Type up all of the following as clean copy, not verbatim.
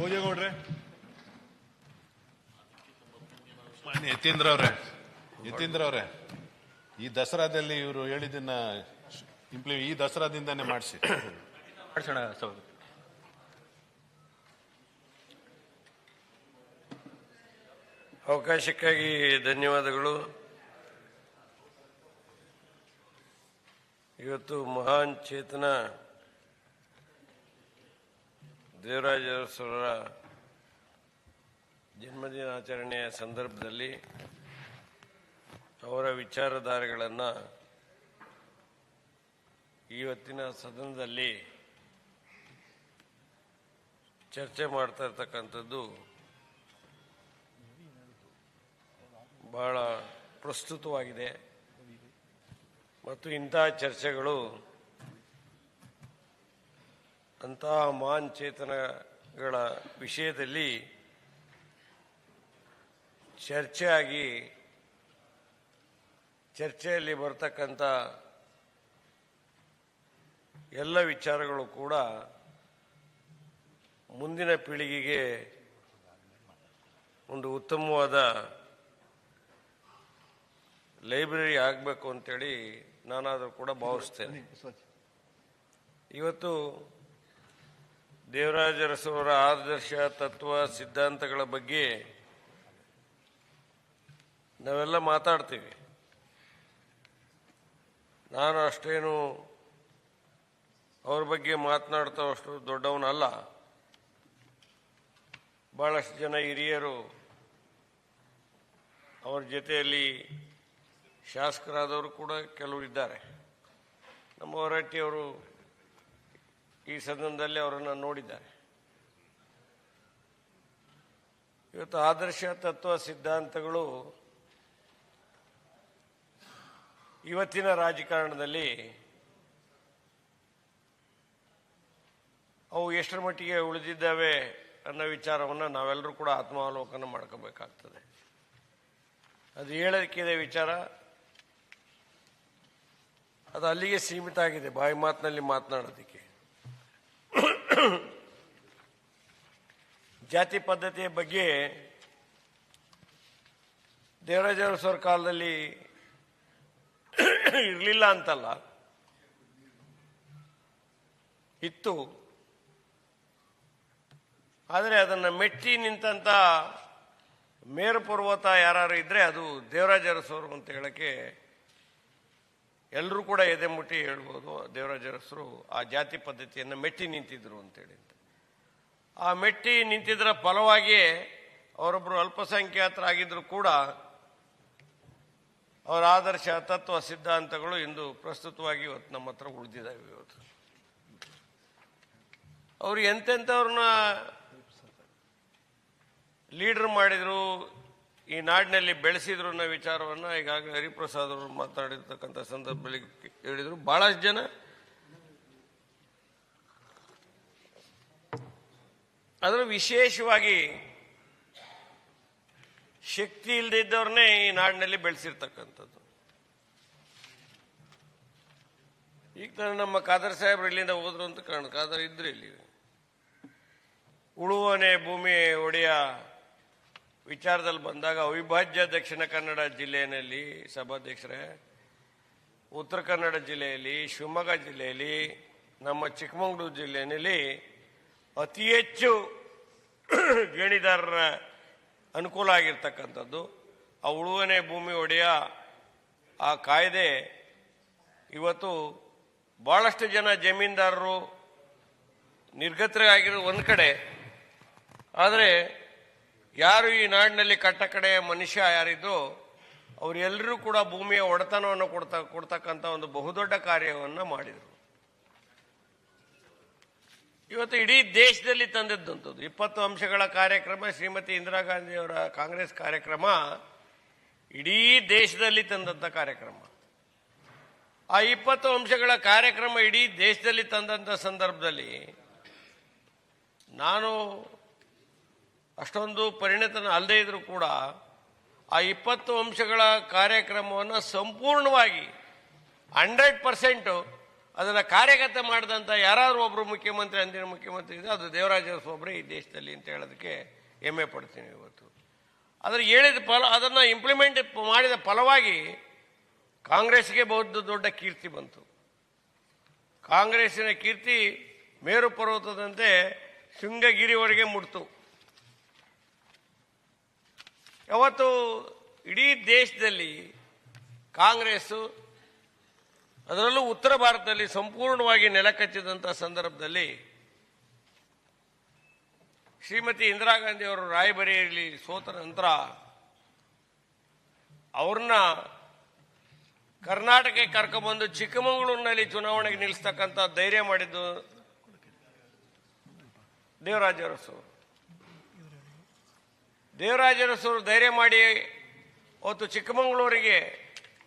ಭೋಜೇಗೌಡ್ರೆ, ಮಾನ್ಯ ಯತೀಂದ್ರ ಅವರೇ, ಈ ದಸರಾದಲ್ಲಿ ಇವರು ಹೇಳಿದ್ದನ್ನ ಈ ದಸರಾದಿಂದಾನೇ ಮಾಡಿಸೋಣ. ಅವಕಾಶಕ್ಕಾಗಿ ಧನ್ಯವಾದಗಳು. ಇವತ್ತು ಮಹಾನ್ ಚೇತನ ದೇವರಾಜ ಅರಸರ ಜನ್ಮದಿನಾಚರಣೆಯ ಸಂದರ್ಭದಲ್ಲಿ ಅವರ ವಿಚಾರಧಾರೆಗಳನ್ನು ಇವತ್ತಿನ ಸದನದಲ್ಲಿ ಚರ್ಚೆ ಮಾಡ್ತಾ ಇರ್ತಕ್ಕಂಥದ್ದು ಬಹಳ ಪ್ರಸ್ತುತವಾಗಿದೆ ಮತ್ತು ಇಂತಹ ಚರ್ಚೆಗಳು ಅಂತಹ ಮಹಾನ್ ಚೇತನಗಳ ವಿಷಯದಲ್ಲಿ ಚರ್ಚೆಯಲ್ಲಿ ಬರ್ತಕ್ಕಂಥ ಎಲ್ಲ ವಿಚಾರಗಳು ಕೂಡ ಮುಂದಿನ ಪೀಳಿಗೆಗೆ ಒಂದು ಉತ್ತಮವಾದ ಲೈಬ್ರರಿ ಆಗಬೇಕು ಅಂತೇಳಿ ನಾನಾದರೂ ಕೂಡ ಭಾವಿಸ್ತೇನೆ. ಇವತ್ತು ದೇವರಾಜ ಅರಸರವರ ಆದರ್ಶ ತತ್ವ ಸಿದ್ಧಾಂತಗಳ ಬಗ್ಗೆ ನಾವೆಲ್ಲ ಮಾತಾಡ್ತೀವಿ. ನಾನು ಅಷ್ಟೇನು ಅವ್ರ ಬಗ್ಗೆ ಮಾತನಾಡ್ತಾವಷ್ಟು ದೊಡ್ಡವನಲ್ಲ. ಬಹಳಷ್ಟು ಜನ ಹಿರಿಯರು ಅವ್ರ ಜೊತೆಯಲ್ಲಿ ಶಾಸಕರಾದವರು ಕೂಡ ಕೆಲವರು ಇದ್ದಾರೆ. ನಮ್ಮ ಹೊರಟ್ಟಿಯವರು ಈ ಸದನದಲ್ಲಿ ಅವರನ್ನು ನೋಡಿದ್ದಾರೆ. ಇವತ್ತು ಆದರ್ಶ ತತ್ವ ಸಿದ್ಧಾಂತಗಳು ಇವತ್ತಿನ ರಾಜಕಾರಣದಲ್ಲಿ ಅವು ಎಷ್ಟರ ಮಟ್ಟಿಗೆ ಉಳಿದಿದ್ದಾವೆ ಅನ್ನೋ ವಿಚಾರವನ್ನು ನಾವೆಲ್ಲರೂ ಕೂಡ ಆತ್ಮಾವಲೋಕನ ಮಾಡ್ಕೋಬೇಕಾಗ್ತದೆ. ಅದು ಹೇಳೋದಕ್ಕಿದೆ ವಿಚಾರ, ಅದು ಅಲ್ಲಿಗೆ ಸೀಮಿತ ಆಗಿದೆ ಬಾಯಿ ಮಾತಿನಲ್ಲಿ ಮಾತನಾಡೋದಕ್ಕೆ. ಜಾತಿ ಪದ್ಧತಿಯ ಬಗ್ಗೆ ದೇವರಾಜ ಅರಸರ ಕಾಲದಲ್ಲಿ ಇರಲಿಲ್ಲ ಅಂತಲ್ಲ, ಇತ್ತು. ಆದರೆ ಅದನ್ನು ಮೆಟ್ಟಿ ನಿಂತಂತ ಮೇರು ಪರ್ವತ ಯಾರು ಇದ್ರೆ ಅದು ದೇವರಾಜ ಅರಸರು ಅಂತ ಹೇಳಕ್ಕೆ ಎಲ್ಲರೂ ಕೂಡ ಎದೆ ಮುಟ್ಟಿ ಹೇಳ್ಬೋದು. ದೇವರಾಜ ಅರಸರು ಆ ಜಾತಿ ಪದ್ಧತಿಯನ್ನು ಮೆಟ್ಟಿ ನಿಂತಿದ್ರು ಅಂತೇಳಿ. ಆ ಮೆಟ್ಟಿ ನಿಂತಿದ್ದರ ಫಲವಾಗಿಯೇ ಅವರೊಬ್ಬರು ಅಲ್ಪಸಂಖ್ಯಾತರಾಗಿದ್ದರೂ ಕೂಡ ಅವರ ಆದರ್ಶ ತತ್ವ ಸಿದ್ಧಾಂತಗಳು ಇಂದು ಪ್ರಸ್ತುತವಾಗಿ ಇವತ್ತು ನಮ್ಮ ಹತ್ರ ಉಳಿದಿದ್ದಾವೆ. ಇವತ್ತು ಅವರು ಎಂತೆಂಥವ್ರನ್ನ ಲೀಡರ್ ಮಾಡಿದ್ರು, ಈ ನಾಡಿನಲ್ಲಿ ಬೆಳೆಸಿದ್ರು ಅನ್ನೋ ವಿಚಾರವನ್ನು ಈಗಾಗಲೇ ಹರಿಪ್ರಸಾದ್ ಅವರು ಮಾತನಾಡಿರ್ತಕ್ಕಂಥ ಸಂದರ್ಭದಲ್ಲಿ ಹೇಳಿದರು. ಬಹಳಷ್ಟು ಜನ ಅದರ ವಿಶೇಷವಾಗಿ ಶಕ್ತಿ ಇಲ್ಲದಿದ್ದವ್ರನ್ನೇ ಈ ನಾಡಿನಲ್ಲಿ ಬೆಳೆಸಿರ್ತಕ್ಕಂಥದ್ದು. ಈಗ ನಮ್ಮ ಖಾದರ್ ಸಾಹೇಬ್ರು ಇಲ್ಲಿಂದ ಹೋದ್ರು ಅಂತ ಕಾರಣ, ಖಾದರ್ ಇದ್ರು ಇಲ್ಲಿ. ಉಳುವನೆ ಭೂಮಿ ಒಡೆಯ ವಿಚಾರದಲ್ಲಿ ಬಂದಾಗ ಅವಿಭಾಜ್ಯ ದಕ್ಷಿಣ ಕನ್ನಡ ಜಿಲ್ಲೆಯಲ್ಲಿ ಸಭಾಧ್ಯಕ್ಷರೇ, ಉತ್ತರ ಕನ್ನಡ ಜಿಲ್ಲೆಯಲ್ಲಿ, ಶಿವಮೊಗ್ಗ ಜಿಲ್ಲೆಯಲ್ಲಿ, ನಮ್ಮ ಚಿಕ್ಕಮಗಳೂರು ಜಿಲ್ಲೆಯಲ್ಲಿ ಅತಿ ಹೆಚ್ಚು ಗಣಿದಾರರ ಅನುಕೂಲ ಆಗಿರ್ತಕ್ಕಂಥದ್ದು ಆ ಉಳುವನೆ ಭೂಮಿ ಒಡೆಯ ಆ ಕಾಯ್ದೆ. ಇವತ್ತು ಬಹಳಷ್ಟು ಜನ ಜಮೀನ್ದಾರರು ನಿರ್ಗತರಾಗಿರೋ ಒಂದು ಕಡೆ, ಆದರೆ ಯಾರು ಈ ನಾಡಿನಲ್ಲಿ ಕಟ್ಟ ಕಡೆಯ ಮನುಷ್ಯ ಯಾರಿದ್ದು ಅವರೆಲ್ಲರೂ ಕೂಡ ಭೂಮಿಯ ಒಡೆತನವನ್ನು ಕೊಡ್ತಕ್ಕಂಥ ಒಂದು ಬಹುದೊಡ್ಡ ಕಾರ್ಯವನ್ನು ಮಾಡಿದರು. ಇವತ್ತು ಇಡೀ ದೇಶದಲ್ಲಿ ತಂದದ್ದಂಥದ್ದು 20 ಅಂಶಗಳ ಕಾರ್ಯಕ್ರಮ, ಶ್ರೀಮತಿ ಇಂದಿರಾ ಗಾಂಧಿ ಅವರ ಕಾಂಗ್ರೆಸ್ ಕಾರ್ಯಕ್ರಮ ಇಡೀ ದೇಶದಲ್ಲಿ ತಂದಂಥ ಕಾರ್ಯಕ್ರಮ. ಆ 20 ಅಂಶಗಳ ಕಾರ್ಯಕ್ರಮ ಇಡೀ ದೇಶದಲ್ಲಿ ತಂದಂಥ ಸಂದರ್ಭದಲ್ಲಿ ನಾನು ಅಷ್ಟೊಂದು ಪರಿಣಿತನ ಅಲ್ಲದೇ ಇದ್ರೂ ಕೂಡ ಆ 20 ಅಂಶಗಳ ಕಾರ್ಯಕ್ರಮವನ್ನು ಸಂಪೂರ್ಣವಾಗಿ 100% ಅದನ್ನು ಕಾರ್ಯಗತ ಮಾಡಿದಂಥ ಯಾರಾದರೂ ಒಬ್ಬರು ಮುಖ್ಯಮಂತ್ರಿ, ಅಂದಿನ ಮುಖ್ಯಮಂತ್ರಿ ಇದೆ, ಅದು ದೇವರಾಜ ಅರಸು ಒಬ್ಬರೇ ಈ ದೇಶದಲ್ಲಿ ಅಂತ ಹೇಳೋದಕ್ಕೆ ಹೆಮ್ಮೆ ಪಡ್ತೀನಿ ಇವತ್ತು. ಆದರೆ ಹೇಳಿದ ಫಲ, ಅದನ್ನು ಇಂಪ್ಲಿಮೆಂಟ್ ಮಾಡಿದ ಫಲವಾಗಿ ಕಾಂಗ್ರೆಸ್ಗೆ ಬಹು ದೊಡ್ಡ ಕೀರ್ತಿ ಬಂತು. ಕಾಂಗ್ರೆಸ್ಸಿನ ಕೀರ್ತಿ ಮೇರು ಪರ್ವತದಂತೆ ಶೃಂಗಗಿರಿವರೆಗೆ ಮುಟ್ತು. ಯಾವತ್ತು ಇಡೀ ದೇಶದಲ್ಲಿ ಕಾಂಗ್ರೆಸ್ಸು, ಅದರಲ್ಲೂ ಉತ್ತರ ಭಾರತದಲ್ಲಿ ಸಂಪೂರ್ಣವಾಗಿ ನೆಲಕಚ್ಚಿದಂಥ ಸಂದರ್ಭದಲ್ಲಿ ಶ್ರೀಮತಿ ಇಂದಿರಾ ಗಾಂಧಿ ಅವರು ರಾಯಬರೇಲಿಯಲ್ಲಿ ಸೋತ ನಂತರ ಅವ್ರನ್ನ ಕರ್ನಾಟಕಕ್ಕೆ ಕರ್ಕೊಂಡ್ಬಂದು ಚಿಕ್ಕಮಗಳೂರಿನಲ್ಲಿ ಚುನಾವಣೆಗೆ ನಿಲ್ಲಿಸ್ತಕ್ಕಂಥ ಧೈರ್ಯ ಮಾಡಿದ್ದು ದೇವರಾಜ ಅರಸು. ದೇವರಾಜ ಅರಸು ಧೈರ್ಯ ಮಾಡಿ ಅವತ್ತು ಚಿಕ್ಕಮಗಳೂರಿಗೆ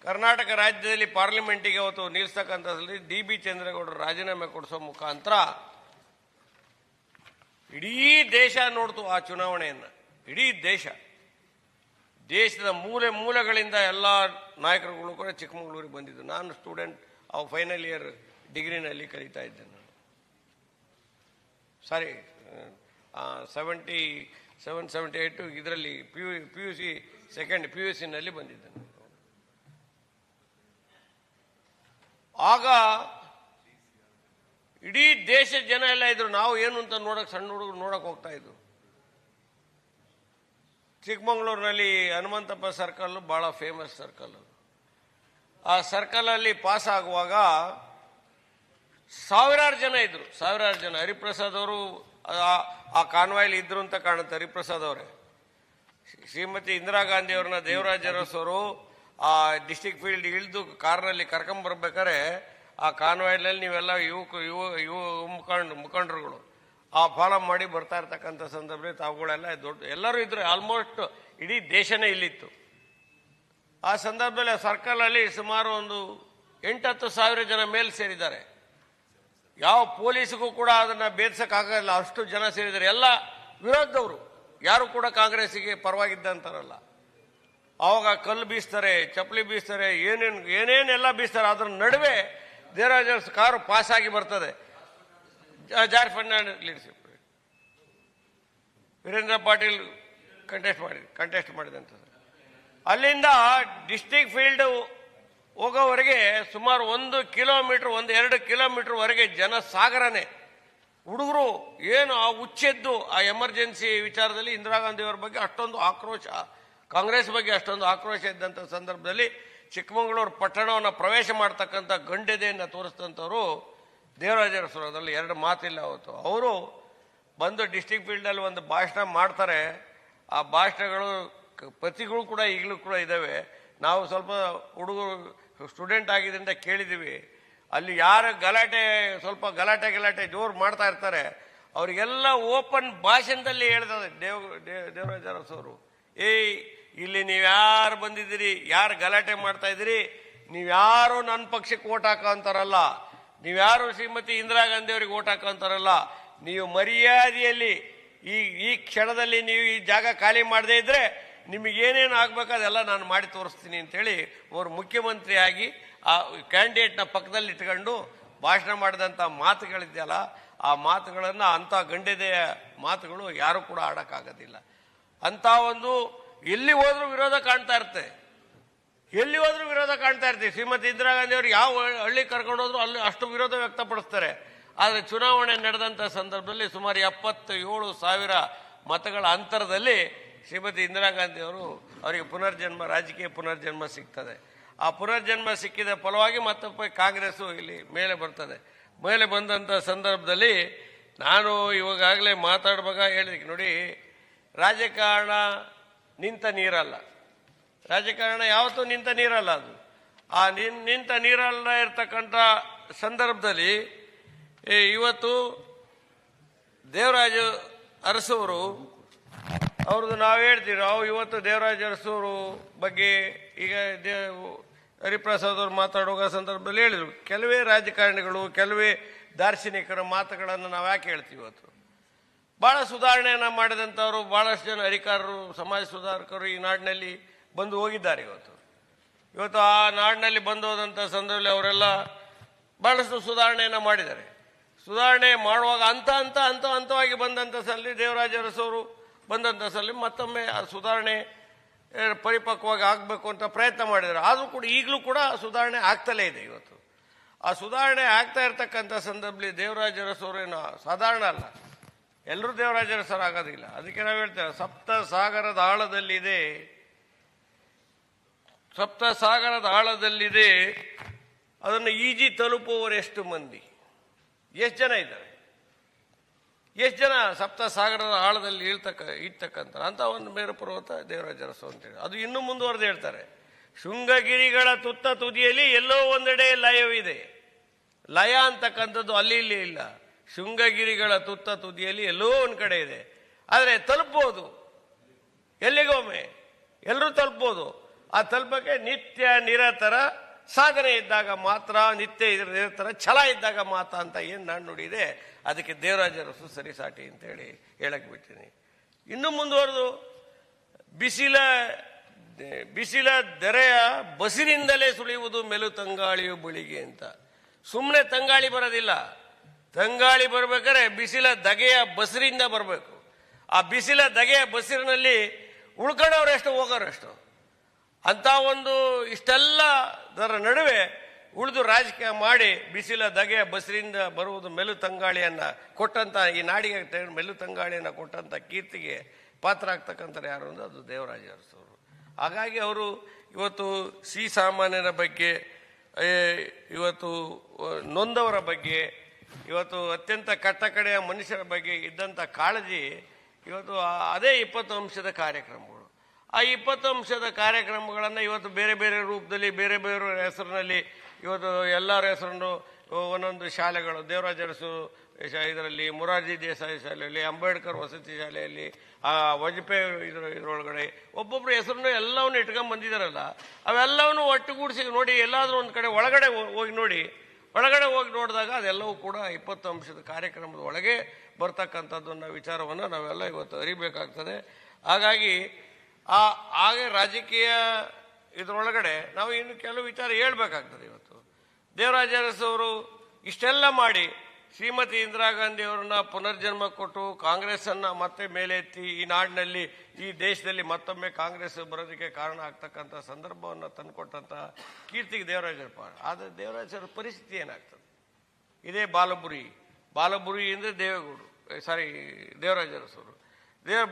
ಕರ್ನಾಟಕ ರಾಜ್ಯದಲ್ಲಿ ಪಾರ್ಲಿಮೆಂಟಿಗೆ ಅವತ್ತು ನಿಲ್ಲಿಸ್ತಕ್ಕಂಥದ್ರಲ್ಲಿ DB ಚಂದ್ರೇಗೌಡರು ರಾಜೀನಾಮೆ ಕೊಡಿಸೋ ಮುಖಾಂತರ ಇಡೀ ದೇಶ ನೋಡ್ತು ಆ ಚುನಾವಣೆಯನ್ನು. ಇಡೀ ದೇಶದ ಮೂಲೆ ಮೂಲೆಗಳಿಂದ ಎಲ್ಲ ನಾಯಕರುಗಳು ಕೂಡ ಚಿಕ್ಕಮಗಳೂರಿಗೆ ಬಂದಿದ್ದು. ನಾನು ಸ್ಟೂಡೆಂಟ್ ಫೈನಲ್ ಇಯರ್ ಡಿಗ್ರಿನಲ್ಲಿ ಕಲಿತಾ ಇದ್ದೆ. ನಾನು 78 ಇದರಲ್ಲಿ PUC ಸೆಕೆಂಡ್ PUCನಲ್ಲಿ ಬಂದಿದ್ದೆ. ಆಗ ಇಡೀ ದೇಶದ ಜನ ಎಲ್ಲ ಇದ್ರು. ನಾವು ಏನು ಅಂತ ನೋಡಕ್, ಸಣ್ಣ ಹುಡುಗರು ನೋಡಕ್ ಹೋಗ್ತಾ ಇದ್ವು. ಚಿಕ್ಕಮಗಳೂರಿನಲ್ಲಿ ಹನುಮಂತಪ್ಪ ಸರ್ಕಲ್ ಬಹಳ ಫೇಮಸ್ ಸರ್ಕಲ್. ಆ ಸರ್ಕಲಲ್ಲಿ ಪಾಸ್ ಆಗುವಾಗ ಸಾವಿರಾರು ಜನ ಇದ್ರು. ಹರಿಪ್ರಸಾದ್ ಅವರು ಆ ಕಾನ್ವಾಯ್ಲಿ ಇದ್ರು ಅಂತ ಕಾಣುತ್ತೆ. ಹರಿಪ್ರಸಾದ್ ಅವರೇ, ಶ್ರೀಮತಿ ಇಂದಿರಾ ಗಾಂಧಿ ಅವ್ರನ್ನ ದೇವರಾಜ ಅರಸು ಅವರು ಆ ಡಿಸ್ಟಿಕ್ ಫೀಲ್ಡ್ ಇಳಿದು ಕಾರ್ನಲ್ಲಿ ಕರ್ಕೊಂಬರ್ಬೇಕಾದ್ರೆ ಆ ಕಾನ್ವಾಯ್ನಲ್ಲಿ ನೀವೆಲ್ಲ ಮುಖಂಡರುಗಳು ಆ ಫಾಲೋ ಮಾಡಿ ಬರ್ತಾ ಇರ್ತಕ್ಕಂಥ ಸಂದರ್ಭದಲ್ಲಿ ತಾವುಗಳೆಲ್ಲ ಎಲ್ಲರೂ ಇದ್ರು. ಆಲ್ಮೋಸ್ಟ್ ಇಡೀ ದೇಶನೇ ಇಲ್ಲಿತ್ತು. ಆ ಸಂದರ್ಭದಲ್ಲಿ ಆ ಸರ್ಕಲಲ್ಲಿ ಸುಮಾರು ಒಂದು 8-10 ಸಾವಿರ ಜನ ಮೇಲೆ ಸೇರಿದ್ದಾರೆ. ಯಾವ ಪೊಲೀಸ್ಗೂ ಕೂಡ ಅದನ್ನು ಭೇದಿಸಕ್ಕಾಗಲ್ಲ, ಅಷ್ಟು ಜನ ಸೇರಿದ್ದಾರೆ. ಎಲ್ಲ ವಿರೋಧದವರು, ಯಾರು ಕೂಡ ಕಾಂಗ್ರೆಸ್ಸಿಗೆ ಪರವಾಗಿದ್ದಂತಾರಲ್ಲ. ಆವಾಗ ಕಲ್ಲು ಬೀಸ್ತಾರೆ, ಚಪ್ಪಲಿ ಬೀಸ್ತಾರೆ, ಏನೇನೆಲ್ಲ ಬೀಸ್ತಾರೆ. ಅದ್ರ ನಡುವೆ ದೇವರಾಜ ಅರಸು ಕಾರು ಪಾಸ್ ಆಗಿ ಬರ್ತದೆ. ಜಾರ್ಖಂಡ್ ಲೀಡರ್ಶಿಪ್ ವೀರೇಂದ್ರ ಪಾಟೀಲ್ ಕಂಟೆಸ್ಟ್ ಮಾಡಿದಂಥದ್ದು. ಅಲ್ಲಿಂದ ಡಿಸ್ಟಿಕ್ ಫೀಲ್ಡ್ ಹೋಗೋವರೆಗೆ ಸುಮಾರು 1 ಕಿಲೋಮೀಟರ್, 1-2 ಕಿಲೋಮೀಟರ್ ವರೆಗೆ ಜನ ಸಾಗರನೇ. ಹುಡುಗರು ಏನು ಆ ಹುಚ್ಚೆದ್ದು ಆ ಎಮರ್ಜೆನ್ಸಿ ವಿಚಾರದಲ್ಲಿ ಇಂದಿರಾ ಗಾಂಧಿ ಅವರ ಬಗ್ಗೆ ಅಷ್ಟೊಂದು ಆಕ್ರೋಶ, ಕಾಂಗ್ರೆಸ್ ಬಗ್ಗೆ ಅಷ್ಟೊಂದು ಆಕ್ರೋಶ ಇದ್ದಂಥ ಸಂದರ್ಭದಲ್ಲಿ ಚಿಕ್ಕಮಗಳೂರು ಪಟ್ಟಣವನ್ನು ಪ್ರವೇಶ ಮಾಡ್ತಕ್ಕಂಥ ಗಂಡೆದೆಯನ್ನು ತೋರಿಸಿದಂಥವ್ರು ದೇವರಾಜ ಅರಸು. ಅದರಲ್ಲಿ 2 ಮಾತಿಲ್ಲ. ಅವತ್ತು ಅವರು ಬಂದು ಡಿಸ್ಟಿಕ್ ಫೀಲ್ಡಲ್ಲಿ ಒಂದು ಭಾಷಣ ಮಾಡ್ತಾರೆ. ಆ ಭಾಷಣಗಳು ಪ್ರತಿಗಳು ಕೂಡ ಈಗಲೂ ಕೂಡ ಇದ್ದಾವೆ. ನಾವು ಸ್ವಲ್ಪ ಹುಡುಗರು ಸ್ಟೂಡೆಂಟ್ ಆಗಿದ್ದರಿಂದ ಕೇಳಿದ್ದೀವಿ. ಅಲ್ಲಿ ಯಾರು ಸ್ವಲ್ಪ ಗಲಾಟೆ ಜೋರು ಮಾಡ್ತಾ ಇರ್ತಾರೆ, ಅವರಿಗೆಲ್ಲ ಓಪನ್ ಭಾಷಣದಲ್ಲಿ ಹೇಳ್ತಾರೆ ದೇವರಾಜ ಅರಸು ಅವರು, ಇಲ್ಲಿ ನೀವ್ಯಾರು ಬಂದಿದ್ದೀರಿ, ಯಾರು ಗಲಾಟೆ ಮಾಡ್ತಾ ಇದ್ದೀರಿ, ನೀವ್ಯಾರು ನನ್ನ ಪಕ್ಷಕ್ಕೆ ಓಟ್ ಹಾಕೋಂತಾರಲ್ಲ, ನೀವ್ಯಾರು ಶ್ರೀಮತಿ ಇಂದಿರಾ ಗಾಂಧಿ ಅವರಿಗೆ ಓಟ್ ಹಾಕೋಂತಾರಲ್ಲ, ನೀವು ಮರ್ಯಾದೆಯಲ್ಲಿ ಈ ಕ್ಷಣದಲ್ಲಿ ನೀವು ಈ ಜಾಗ ಖಾಲಿ ಮಾಡದೇ ಇದ್ರೆ ನಿಮಗೇನೇನು ಆಗ್ಬೇಕು ಅದೆಲ್ಲ ನಾನು ಮಾಡಿ ತೋರಿಸ್ತೀನಿ ಅಂತೇಳಿ ಅವರು ಮುಖ್ಯಮಂತ್ರಿಯಾಗಿ ಆ ಕ್ಯಾಂಡಿಡೇಟ್ನ ಪಕ್ಕದಲ್ಲಿ ಇಟ್ಕೊಂಡು ಭಾಷಣ ಮಾಡಿದಂಥ ಮಾತುಗಳಿದೆಯಲ್ಲ, ಆ ಮಾತುಗಳನ್ನು ಅಂಥ ಗಂಡೆದೆಯ ಮಾತುಗಳು ಯಾರು ಕೂಡ ಆಡೋಕ್ಕಾಗೋದಿಲ್ಲ. ಅಂಥ ಒಂದು ಎಲ್ಲಿ ಹೋದ್ರೂ ವಿರೋಧ ಕಾಣ್ತಾ ಇರುತ್ತೆ. ಶ್ರೀಮತಿ ಇಂದಿರಾ ಗಾಂಧಿ ಅವರು ಯಾವ ಹಳ್ಳಿ ಕರ್ಕೊಂಡು ಹೋದ್ರು ಅಲ್ಲಿ ಅಷ್ಟು ವಿರೋಧ ವ್ಯಕ್ತಪಡಿಸ್ತಾರೆ. ಆದರೆ ಚುನಾವಣೆ ನಡೆದಂಥ ಸಂದರ್ಭದಲ್ಲಿ ಸುಮಾರು 77,000 ಮತಗಳ ಅಂತರದಲ್ಲಿ ಶ್ರೀಮತಿ ಇಂದಿರಾ ಗಾಂಧಿ ಅವರಿಗೆ ರಾಜಕೀಯ ಪುನರ್ಜನ್ಮ ಸಿಗ್ತದೆ. ಆ ಪುನರ್ಜನ್ಮ ಸಿಕ್ಕಿದ ಫಲವಾಗಿ ಮತ್ತೊಬ್ಬ ಕಾಂಗ್ರೆಸ್ಸು ಇಲ್ಲಿ ಮೇಲೆ ಬರ್ತದೆ. ಮೇಲೆ ಬಂದಂಥ ಸಂದರ್ಭದಲ್ಲಿ ನಾನು ಇವಾಗಲೇ ಮಾತಾಡುವಾಗ ಹೇಳಿದೆ ನೋಡಿ, ರಾಜಕಾರಣ ನಿಂತ ನೀರಲ್ಲ. ರಾಜಕಾರಣ ಯಾವತ್ತೂ ನಿಂತ ನೀರಲ್ಲ. ಅದು ಆ ನಿಂತ ನೀರಲ್ಲ ಇರ್ತಕ್ಕಂಥ ಸಂದರ್ಭದಲ್ಲಿ ಇವತ್ತು ದೇವರಾಜ ಅರಸವರು ಅವ್ರದ್ದು ನಾವು ಹೇಳ್ತೀವಿ. ನಾವು ಇವತ್ತು ದೇವರಾಜ ಅರಸೂರು ಬಗ್ಗೆ ಈಗ ಹರಿಪ್ರಸಾದ್ ಅವರು ಮಾತಾಡುವ ಸಂದರ್ಭದಲ್ಲಿ ಹೇಳಿದರು, ಕೆಲವೇ ರಾಜಕಾರಣಿಗಳು, ಕೆಲವೇ ದಾರ್ಶನಿಕರ ಮಾತುಗಳನ್ನು ನಾವು ಯಾಕೆ ಹೇಳ್ತೀವಿ. ಇವತ್ತು ಭಾಳ ಸುಧಾರಣೆಯನ್ನು ಮಾಡಿದಂಥವರು ಭಾಳಷ್ಟು ಜನ ಅಧಿಕಾರರು, ಸಮಾಜ ಸುಧಾರಕರು ಈ ನಾಡಿನಲ್ಲಿ ಬಂದು ಹೋಗಿದ್ದಾರೆ. ಇವತ್ತು ಆ ನಾಡಿನಲ್ಲಿ ಬಂದು ಹೋದಂಥ ಸಂದರ್ಭದಲ್ಲಿ ಅವರೆಲ್ಲ ಬಹಳಷ್ಟು ಸುಧಾರಣೆಯನ್ನು ಮಾಡಿದ್ದಾರೆ. ಸುಧಾರಣೆ ಮಾಡುವಾಗ ಹಂತವಾಗಿ ಬಂದಂಥ ಸಲ ದೇವರಾಜ ಅರಸವರು ಬಂದಂಥ ಸಲ ಮತ್ತೊಮ್ಮೆ ಆ ಸುಧಾರಣೆ ಪರಿಪಕ್ವವಾಗಿ ಆಗಬೇಕು ಅಂತ ಪ್ರಯತ್ನ ಮಾಡಿದ್ದಾರೆ. ಆದರೂ ಕೂಡ ಈಗಲೂ ಕೂಡ ಸುಧಾರಣೆ ಆಗ್ತಲೇ ಇದೆ. ಇವತ್ತು ಆ ಸುಧಾರಣೆ ಆಗ್ತಾ ಇರ್ತಕ್ಕಂಥ ಸಂದರ್ಭದಲ್ಲಿ ದೇವರಾಜ ಅರಸವರೇನು ಸಾಧಾರಣ ಅಲ್ಲ. ಎಲ್ಲರೂ ದೇವರಾಜ ಅರಸರು ಆಗೋದಿಲ್ಲ. ಅದಕ್ಕೆ ನಾವು ಹೇಳ್ತೇವೆ ಸಪ್ತ ಸಾಗರದ ಆಳದಲ್ಲಿದೆ ಅದನ್ನು ಈಜಿ ತಲುಪುವವರು ಎಷ್ಟು ಮಂದಿ, ಎಷ್ಟು ಜನ ಇದ್ದಾರೆ, ಎಷ್ಟು ಜನ ಸಪ್ತ ಸಾಗರದ ಆಳದಲ್ಲಿ ಇರ್ತಕ್ಕಂಥ ಅಂತ ಒಂದು ಮೇರು ಪರ್ವತ ದೇವರಾಜ ಅರಸು ಅಂತೇಳಿ. ಅದು ಇನ್ನೂ ಮುಂದುವರೆದು ಹೇಳ್ತಾರೆ, ಶೃಂಗಗಿರಿಗಳ ತುತ್ತ ತುದಿಯಲ್ಲಿ ಎಲ್ಲೋ ಒಂದೆಡೆ ಲಯವಿದೆ. ಲಯ ಅಂತಕ್ಕಂಥದ್ದು ಅಲ್ಲಿ ಇಲ್ಲಿ ಇಲ್ಲ. ಶೃಂಗಗಿರಿಗಳ ತುತ್ತ ತುದಿಯಲ್ಲಿ ಎಲ್ಲೋ ಒಂದು ಕಡೆ ಇದೆ. ಆದರೆ ತಲುಪಬಹುದು, ಎಲ್ಲಿಗೊಮ್ಮೆ ಎಲ್ಲರೂ ತಲುಪಬಹುದು. ಆ ತಲುಪಕ್ಕೆ ನಿತ್ಯ ನಿರತರ ಸಾಧನೆ ಇದ್ದಾಗ ಮಾತ್ರ, ನಿತ್ಯ ನಿರತರ ಛಲ ಇದ್ದಾಗ ಮಾತ್ರ ಅಂತ ಏನು ನಾನು ನುಡಿದೆ, ಅದಕ್ಕೆ ದೇವರಾಜ ಅರಸು ಸರಿಸಾಟಿ ಅಂತೇಳಿ ಹೇಳಕ್ಕೆ ಬಿಡ್ತೀನಿ. ಇನ್ನು ಮುಂದುವರೆದು ಬಿಸಿಲ ದೆರೆಯ ಬಸಿರಿಂದಲೇ ಸುಳಿಯುವುದು ಮೆಲು ತಂಗಾಳಿಯು ಬಳಿಗೆ ಅಂತ. ಸುಮ್ಮನೆ ತಂಗಾಳಿ ಬರೋದಿಲ್ಲ. ತಂಗಾಳಿ ಬರ್ಬೇಕಾದ್ರೆ ಬಿಸಿಲ ದಗೆಯ ಬಸಿರಿಂದ ಬರಬೇಕು. ಆ ಬಿಸಿಲ ದಗೆಯ ಬಸಿರಿನಲ್ಲಿ ಉಳ್ಕೊಂಡವರೆಷ್ಟು ಹೋಗೋರೆಷ್ಟು ಅಂತ ಒಂದು ಇಷ್ಟೆಲ್ಲದರ ನಡುವೆ ಉಳಿದು ರಾಜಕೀಯ ಮಾಡಿ ಬಿಸಿಲ ದಗೆಯ ಬಸಿರಿಂದ ಬರುವುದು ಮೆಲು ತಂಗಾಳಿಯನ್ನು ಕೊಟ್ಟಂತ, ಈ ನಾಡಿಗೆ ಮೆಲು ತಂಗಾಳಿಯನ್ನು ಕೊಟ್ಟಂತ ಕೀರ್ತಿಗೆ ಪಾತ್ರ ಆಗ್ತಕ್ಕಂಥ ಯಾರು ಅಂದ್ರೆ ಅದು ದೇವರಾಜ ಅರಸವರು. ಹಾಗಾಗಿ ಅವರು ಇವತ್ತು ಸಾಮಾನ್ಯರ ಬಗ್ಗೆ, ಇವತ್ತು ನೊಂದವರ ಬಗ್ಗೆ, ಇವತ್ತು ಅತ್ಯಂತ ಕಟ್ಟಕಡೆಯ ಮನುಷ್ಯರ ಬಗ್ಗೆ ಇದ್ದಂಥ ಕಾಳಜಿ ಇವತ್ತು ಅದೇ 20 ಅಂಶದ ಕಾರ್ಯಕ್ರಮಗಳು. ಆ 20 ಅಂಶದ ಕಾರ್ಯಕ್ರಮಗಳನ್ನು ಇವತ್ತು ಬೇರೆ ಬೇರೆ ರೂಪದಲ್ಲಿ, ಬೇರೆ ಬೇರೆ ಹೆಸರಿನಲ್ಲಿ ಇವತ್ತು ಎಲ್ಲರ ಹೆಸರನ್ನು ಒಂದೊಂದು ಶಾಲೆಗಳು, ದೇವರಾಜ ಅರಸು ಇದರಲ್ಲಿ, ಮೊರಾರ್ಜಿ ದೇಸಾಯಿ ಶಾಲೆಯಲ್ಲಿ, ಅಂಬೇಡ್ಕರ್ ವಸತಿ ಶಾಲೆಯಲ್ಲಿ, ವಾಜಪೇಯಿ ಇದರೊಳಗಡೆ ಒಬ್ಬೊಬ್ಬರು ಹೆಸರನ್ನು ಎಲ್ಲವನ್ನು ಇಟ್ಕೊಂಡು ಬಂದಿದ್ದಾರಲ್ಲ, ಅವೆಲ್ಲವನ್ನು ಒಟ್ಟುಗೂಡಿಸಿ ನೋಡಿ. ಎಲ್ಲಾದರೂ ಒಂದು ಕಡೆ ಒಳಗಡೆ ಹೋಗಿ ನೋಡಿದಾಗ ಅದೆಲ್ಲವೂ ಕೂಡ 20 ಅಂಶದ ಕಾರ್ಯಕ್ರಮದ ಒಳಗೆ ಬರ್ತಕ್ಕಂಥದ್ದನ್ನ ವಿಚಾರವನ್ನು ನಾವೆಲ್ಲ ಇವತ್ತು ಅರಿಬೇಕಾಗ್ತದೆ. ಹಾಗಾಗಿ ಹಾಗೆ ರಾಜಕೀಯ ಇದರೊಳಗಡೆ ನಾವು ಇನ್ನು ಕೆಲವು ವಿಚಾರ ಹೇಳ್ಬೇಕಾಗ್ತದೆ. ಇವತ್ತು ದೇವರಾಜ ಅರಸವರು ಇಷ್ಟೆಲ್ಲ ಮಾಡಿ ಶ್ರೀಮತಿ ಇಂದಿರಾ ಗಾಂಧಿ ಅವರನ್ನ ಪುನರ್ಜನ್ಮ ಕೊಟ್ಟು ಕಾಂಗ್ರೆಸ್ಸನ್ನು ಮತ್ತೆ ಮೇಲೆತ್ತಿ ಈ ನಾಡಿನಲ್ಲಿ, ಈ ದೇಶದಲ್ಲಿ ಮತ್ತೊಮ್ಮೆ ಕಾಂಗ್ರೆಸ್ ಬರೋದಕ್ಕೆ ಕಾರಣ ಆಗ್ತಕ್ಕಂಥ ಸಂದರ್ಭವನ್ನು ತಂದುಕೊಟ್ಟಂಥ ಕೀರ್ತಿಗೆ ದೇವರಾಜರಪ್ಪ. ಆದರೆ ದೇವರಾಜರ ಪರಿಸ್ಥಿತಿ ಏನಾಗ್ತದೆ? ಇದೇ ಬಾಲಬುರಿ ಅಂದರೆ ದೇವರಾಜ ಅರಸವರು.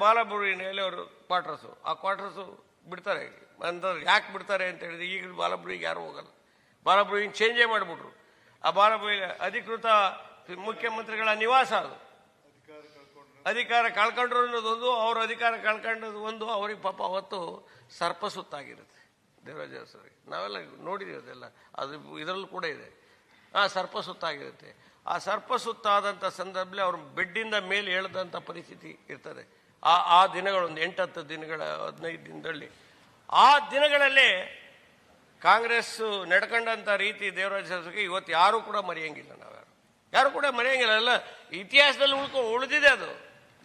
ಬಾಲಬುರಿನಲ್ಲಿ ಅವರು ಕ್ವಾರ್ಟರ್ಸು, ಆ ಕ್ವಾರ್ಟರ್ಸು ಬಿಡ್ತಾರೆ ಅಂತಂದ್ರೆ ಯಾಕೆ ಬಿಡ್ತಾರೆ ಅಂತ ಹೇಳಿದ್ರೆ, ಈಗ ಬಾಲಬುರಿಗೆ ಯಾರು ಹೋಗಲ್ಲ. ಬಾಲಬುರಿನ ಚೇಂಜೇ ಮಾಡಿಬಿಟ್ರು. ಆ ಬಾಲಬುರಿ ಅಧಿಕೃತ ಮುಖ್ಯಮಂತ್ರಿಗಳ ನಿವಾಸ. ಅದು ಅಧಿಕಾರ ಕಳ್ಕೊಂಡ್ರು ಅನ್ನೋದೊಂದು, ಅವ್ರ ಅಧಿಕಾರ ಕಳ್ಕೊಂಡದ್ದು ಒಂದು. ಅವ್ರಿಗೆ ಪಾಪ ಅವತ್ತು ಸರ್ಪ ಸುತ್ತಾಗಿರುತ್ತೆ ದೇವರಾಜ ಅರಸರಿಗೆ. ನಾವೆಲ್ಲ ನೋಡಿದ್ದೀವಿ ಅದೆಲ್ಲ, ಅದು ಇದರಲ್ಲೂ ಕೂಡ ಇದೆ. ಸರ್ಪ ಸುತ್ತಾಗಿರುತ್ತೆ. ಆ ಸರ್ಪ ಸುತ್ತಾದಂಥ ಸಂದರ್ಭದಲ್ಲಿ ಅವ್ರ ಬೆಡ್ಡಿಂದ ಮೇಲೆ ಹೇಳ್ದಂಥ ಪರಿಸ್ಥಿತಿ ಇರ್ತದೆ. ಆ ದಿನಗಳು ಒಂದು 8-10 ದಿನಗಳ 15 ದಿನದಲ್ಲಿ, ಆ ದಿನಗಳಲ್ಲೇ ಕಾಂಗ್ರೆಸ್ ನಡ್ಕೊಂಡಂಥ ರೀತಿ ದೇವರಾಜ ಅರಸರಿಗೆ ಇವತ್ತು ಯಾರೂ ಕೂಡ ಮರೆಯಂಗಿಲ್ಲ. ಯಾರು ಕೂಡ ಮರೆಯಂಗಿಲ್ಲ. ಅಲ್ಲ, ಇತಿಹಾಸದಲ್ಲಿ ಉಳಿದಿದೆ ಅದು.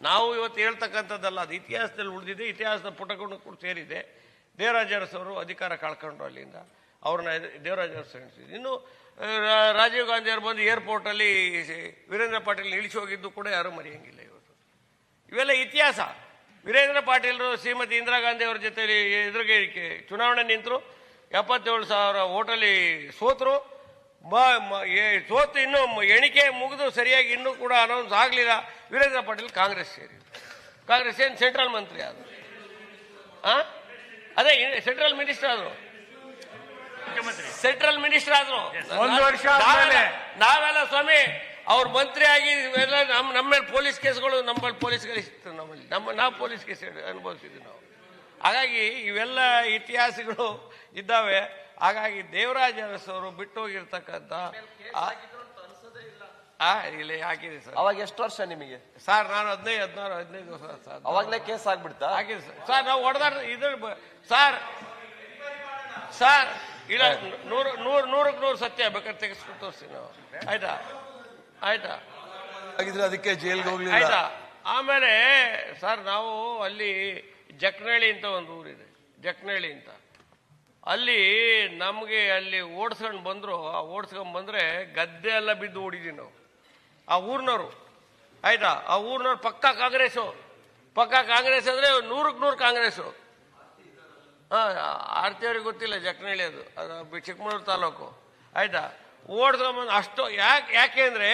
ನಾವು ಇವತ್ತು ಹೇಳ್ತಕ್ಕಂಥದ್ದಲ್ಲ, ಅದು ಇತಿಹಾಸದಲ್ಲಿ ಉಳಿದಿದೆ. ಇತಿಹಾಸದ ಪುಟಗಳನ್ನು ಕೂಡ ಸೇರಿದೆ. ದೇವರಾಜ ಅರಸವರು ಅಧಿಕಾರ ಕಳ್ಕೊಂಡ್ರು, ಅಲ್ಲಿಂದ ಅವ್ರನ್ನ ದೇವರಾಜ ಅರಸು ಎಣಿಸಿದ್ರು. ಇನ್ನು ರಾಜೀವ್ ಗಾಂಧಿ ಅವರು ಬಂದು ಏರ್ಪೋರ್ಟಲ್ಲಿ ವೀರೇಂದ್ರ ಪಾಟೀಲ್ ಇಳಿಸಿ ಹೋಗಿದ್ದು ಕೂಡ ಯಾರೂ ಮರೆಯಂಗಿಲ್ಲ ಇವತ್ತು. ಇವೆಲ್ಲ ಇತಿಹಾಸ. ವೀರೇಂದ್ರ ಪಾಟೀಲರು ಶ್ರೀಮತಿ ಇಂದಿರಾ ಗಾಂಧಿ ಅವರ ಜೊತೆಲಿ ಎದುರಿಗೆ ಚುನಾವಣೆ ನಿಂತರು, 77,000 ಓಟಲ್ಲಿ ಸೋತರು. ಸೋತು ಇನ್ನೂ ಎಣಿಕೆ ಮುಗಿದು ಸರಿಯಾಗಿ ಇನ್ನೂ ಕೂಡ ಅನೌನ್ಸ್ ಆಗಲಿಲ್ಲ. ವೀರೇಂದ್ರ ಪಾಟೀಲ್ ಕಾಂಗ್ರೆಸ್ ಸೇರಿದ್ರು. ಕಾಂಗ್ರೆಸ್ ಏನು ಸೆಂಟ್ರಲ್ ಮಂತ್ರಿ ಆದರು, ಅದೇ ಸೆಂಟ್ರಲ್ ಮಿನಿಸ್ಟರ್ ಆದರು, ಸೆಂಟ್ರಲ್ ಮಿನಿಸ್ಟರ್ ಆದ್ರು. 1 ವರ್ಷ ನಾವೆಲ್ಲ ಸ್ವಾಮಿ ಅವ್ರ ಮಂತ್ರಿ ಆಗಿ ನಮ್ಮ ಮೇಲೆ ಪೊಲೀಸ್ ಕೇಸ್ಗಳು, ನಮ್ಮಲ್ಲಿ ಪೊಲೀಸ್ ಕೇಸ್ ಇತ್ತು, ನಾವು ಪೊಲೀಸ್ ಕೇಸ್ ಅನುಭವಿಸಿದ್ವಿ ನಾವು. ಹಾಗಾಗಿ ಇವೆಲ್ಲ ಇತಿಹಾಸಗಳು ಇದ್ದಾವೆ. ಹಾಗಾಗಿ ದೇವರಾಜ ಅರಸವರು ಬಿಟ್ಟು ಹೋಗಿರ್ತಕ್ಕಂಥ ಇಲ್ಲಿ ಹಾಕಿದೆ ಸರ್. ಅವಾಗ ಎಷ್ಟು ವರ್ಷ ನಿಮಗೆ ಸರ್? ನಾನು 15 ವರ್ಷ ಸರ್. ಅವಾಗಲೇ ಕೇಸ್ ಆಗ್ಬಿಡ್ತಾ? ಹಾಕಿದೆ ಸರ್. ನಾವು ಹೊಡೆದಾಡ ಇದ್ರ ಸರ್ ಇಲ್ಲ, 100ಕ್ಕೆ 100 ಸತ್ಯ ಬೇಕಾದ್ರೆ ತೆಗೆಸ್ಬಿಟ್ಟು ತೋರಿಸ್ತೀವಿ ನಾವು. ಆಯ್ತಾ ಹಾಗಿದ್ರೆ ಅದಕ್ಕೆ ಜೈಲ್ಗೆ ಹೋಗ್ಲಿಲ್ಲ. ಆಯ್ತಾ? ಆಮೇಲೆ ಸರ್ ನಾವು ಅಲ್ಲಿ ಜಕ್ನಳ್ಳಿ ಅಂತ ಒಂದು ಊರಿದೆ, ಜಕ್ನಳ್ಳಿ ಅಂತ. ಅಲ್ಲಿ ನಮಗೆ ಅಲ್ಲಿ ಓಡಿಸ್ಕೊಂಡು ಬಂದರು. ಆ ಓಡಿಸ್ಕೊಂಡು ಬಂದರೆ ಗದ್ದೆ ಎಲ್ಲ ಬಿದ್ದು ಓಡಿದ್ವಿ ನಾವು. ಆ ಊರಿನವರು ಆಯ್ತಾ, ಆ ಊರಿನವ್ರು ಪಕ್ಕಾ ಕಾಂಗ್ರೆಸ್ಸು. ಪಕ್ಕಾ ಕಾಂಗ್ರೆಸ್ ಅಂದರೆ 100ಕ್ಕೆ 100 ಕಾಂಗ್ರೆಸ್ಸು. ಹಾಂ, ಆರ್ತಿಯವ್ರಿಗೆ ಗೊತ್ತಿಲ್ಲ, ಜಕ್ನಳ್ಳಿ ಅದು ಚಿಕ್ಕಮಗಳೂರು ತಾಲೂಕು ಆಯ್ತಾ. ಓಡ್ಸ್ಕೊಂಬಂದು ಅಷ್ಟು ಯಾಕೆ ಅಂದರೆ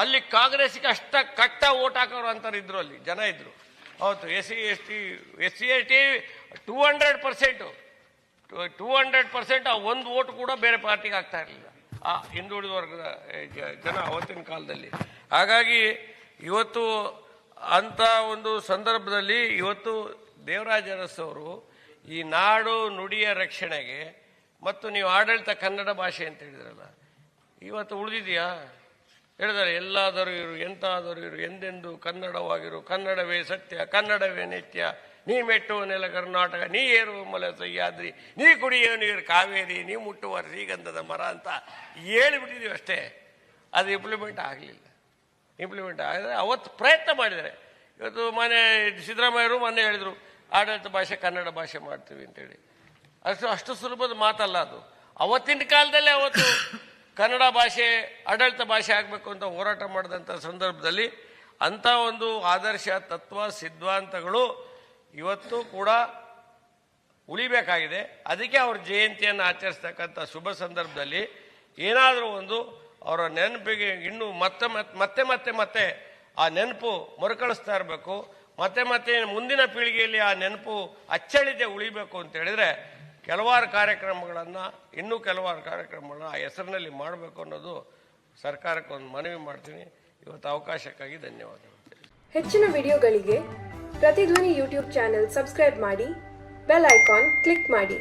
ಅಲ್ಲಿ ಕಾಂಗ್ರೆಸ್ಗೆ ಅಷ್ಟ ಕಟ್ಟ ಓಟ್ ಹಾಕೋರು ಅಂತಾರೆ ಇದ್ರು, ಅಲ್ಲಿ ಜನ ಇದ್ರು ಅವತ್ತು. ಎಸ್ ಸಿ ಎಸ್ ಟಿ 200% ಆ ಒಂದು ಓಟ್ ಕೂಡ ಬೇರೆ ಪಾರ್ಟಿಗೆ ಆಗ್ತಾ ಇರಲಿಲ್ಲ, ಆ ಹಿಂದುಳಿದ ವರ್ಗದ ಜನ ಅವತ್ತಿನ ಕಾಲದಲ್ಲಿ. ಹಾಗಾಗಿ ಇವತ್ತು ಅಂಥ ಒಂದು ಸಂದರ್ಭದಲ್ಲಿ ಇವತ್ತು ದೇವರಾಜ ಅರಸು ಅವರು ಈ ನಾಡು ನುಡಿಯ ರಕ್ಷಣೆಗೆ ಮತ್ತು ನೀವು ಆಡಳಿತ ಕನ್ನಡ ಭಾಷೆ ಅಂತ ಹೇಳಿದ್ರಲ್ಲ, ಇವತ್ತು ಉಳಿದಿದೆಯಾ? ಹೇಳಿದ್ದಾರೆ, ಎಲ್ಲಾದರೂ ಇರು ಎಂತಾದರೂ ಇರು ಎಂದೆಂದು ಕನ್ನಡವಾಗಿರು, ಕನ್ನಡವೇ ಸತ್ಯ ಕನ್ನಡವೇ ನಿತ್ಯ, ನೀ ಮೆಟ್ಟುವ ನೆಲ ಕರ್ನಾಟಕ, ನೀ ಏರುವ ಮಲೆ ಸಹ್ಯಾದ್ರಿ, ನೀ ಕುಡಿಯುವ ನೀರು ಕಾವೇರಿ, ನೀ ಮುಟ್ಟುವ ಶ್ರೀಗಂಧದ ಮರ ಅಂತ ಹೇಳಿಬಿಟ್ಟಿದ್ದೀವಿ ಅಷ್ಟೇ. ಅದು ಇಂಪ್ಲಿಮೆಂಟ್ ಆಗಲಿಲ್ಲ. ಇಂಪ್ಲಿಮೆಂಟ್ ಆಗಿದ್ರೆ ಅವತ್ತು ಪ್ರಯತ್ನ ಮಾಡಿದ್ದಾರೆ. ಇವತ್ತು ಸಿದ್ದರಾಮಯ್ಯರು ಮೊನ್ನೆ ಹೇಳಿದರು ಆಡಳಿತ ಭಾಷೆ ಕನ್ನಡ ಭಾಷೆ ಮಾಡ್ತೀವಿ ಅಂತೇಳಿ. ಅಷ್ಟು ಸುಲಭದ ಮಾತಲ್ಲ ಅದು. ಅವತ್ತಿನ ಕಾಲದಲ್ಲೇ ಅವತ್ತು ಕನ್ನಡ ಭಾಷೆ ಆಡಳಿತ ಭಾಷೆ ಆಗಬೇಕು ಅಂತ ಹೋರಾಟ ಮಾಡಿದಂಥ ಸಂದರ್ಭದಲ್ಲಿ ಅಂಥ ಒಂದು ಆದರ್ಶ ತತ್ವ ಸಿದ್ಧಾಂತಗಳು ಇವತ್ತು ಕೂಡ ಉಳಿಬೇಕಾಗಿದೆ. ಅದಕ್ಕೆ ಅವ್ರ ಜಯಂತಿಯನ್ನು ಆಚರಿಸ್ತಕ್ಕಂಥ ಶುಭ ಸಂದರ್ಭದಲ್ಲಿ ಏನಾದರೂ ಒಂದು ಅವರ ನೆನಪಿಗೆ ಇನ್ನೂ ಮತ್ತೆ ಆ ನೆನಪು ಮರುಕಳಿಸ್ತಾ ಇರಬೇಕು. ಮತ್ತೆ ಮುಂದಿನ ಪೀಳಿಗೆಯಲ್ಲಿ ಆ ನೆನಪು ಅಚ್ಚಳಿದೆ ಉಳಿಬೇಕು ಅಂತ ಹೇಳಿದರೆ ಕೆಲವಾರು ಕಾರ್ಯಕ್ರಮಗಳನ್ನು ಆ ಹೆಸರಿನಲ್ಲಿ ಮಾಡಬೇಕು ಅನ್ನೋದು ಸರ್ಕಾರಕ್ಕೆ ಒಂದು ಮನವಿ ಮಾಡ್ತೀನಿ. ಇವತ್ತು ಅವಕಾಶಕ್ಕಾಗಿ ಧನ್ಯವಾದಗಳು. ಹೆಚ್ಚಿನ ವಿಡಿಯೋಗಳಿಗೆ ಪ್ರತಿಧ್ವನಿ ಯೂಟ್ಯೂಬ್ ಚಾನೆಲ್ ಸಬ್ಸ್ಕ್ರೈಬ್ ಮಾಡಿ, ಬೆಲ್ ಐಕಾನ್ ಕ್ಲಿಕ್ ಮಾಡಿ.